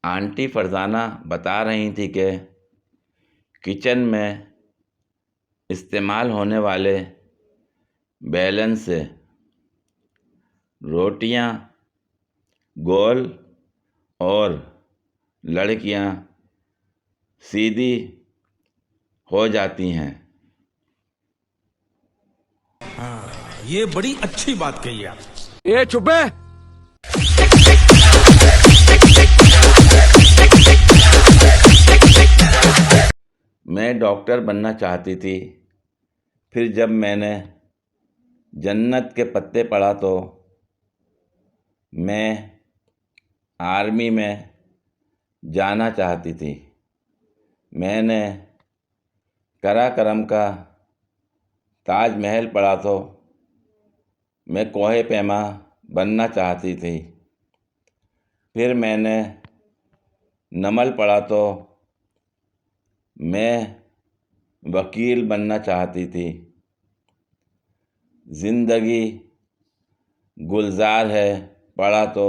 Aunty Farzana बता रही थी कि किचन में इस्तेमाल होने वाले बेलन से रोटियां गोल और लड़कियां सीधी हो जाती हैं। ये बड़ी अच्छी बात कही आप। ए चुप है। मैं डॉक्टर बनना चाहती थी। फिर जब मैंने जन्नत के पत्ते पढ़ा तो मैं आर्मी में जाना चाहती थी। मैंने कराकरम का ताजमहल पढ़ा तो मैं कोहे पैमा बनना चाहती थी। फिर मैंने नमल पढ़ा तो मैं वकील बनना चाहती थी। ज़िंदगी गुलजार है पढ़ा तो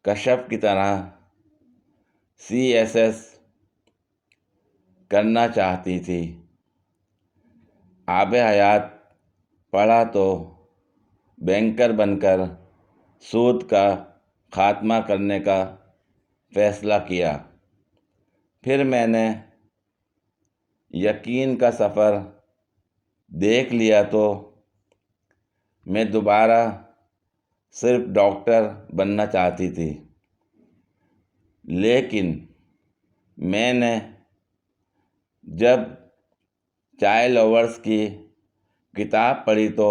कशफ की तरह CSS करना चाहती थी। आब हयात पढ़ा तो बैंकर बनकर सूद का खात्मा करने का फ़ैसला किया। फिर मैंने यकीन का सफ़र देख लिया तो मैं दोबारा सिर्फ डॉक्टर बनना चाहती थी। लेकिन मैंने जब चाय लवर्स की किताब पढ़ी तो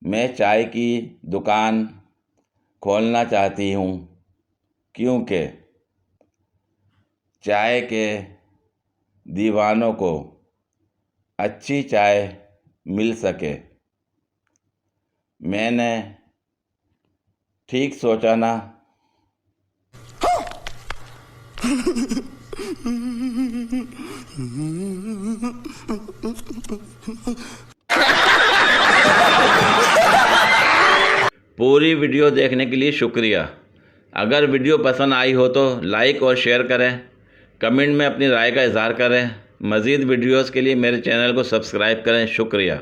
मैं चाय की दुकान खोलना चाहती हूँ, क्योंकि चाय के दीवानों को अच्छी चाय मिल सके। मैंने ठीक सोचा ना? पूरी वीडियो देखने के लिए शुक्रिया। अगर वीडियो पसंद आई हो तो लाइक और शेयर करें। कमेंट में अपनी राय का इज़हार करें। मज़ीद वीडियोस के लिए मेरे चैनल को सब्सक्राइब करें। शुक्रिया।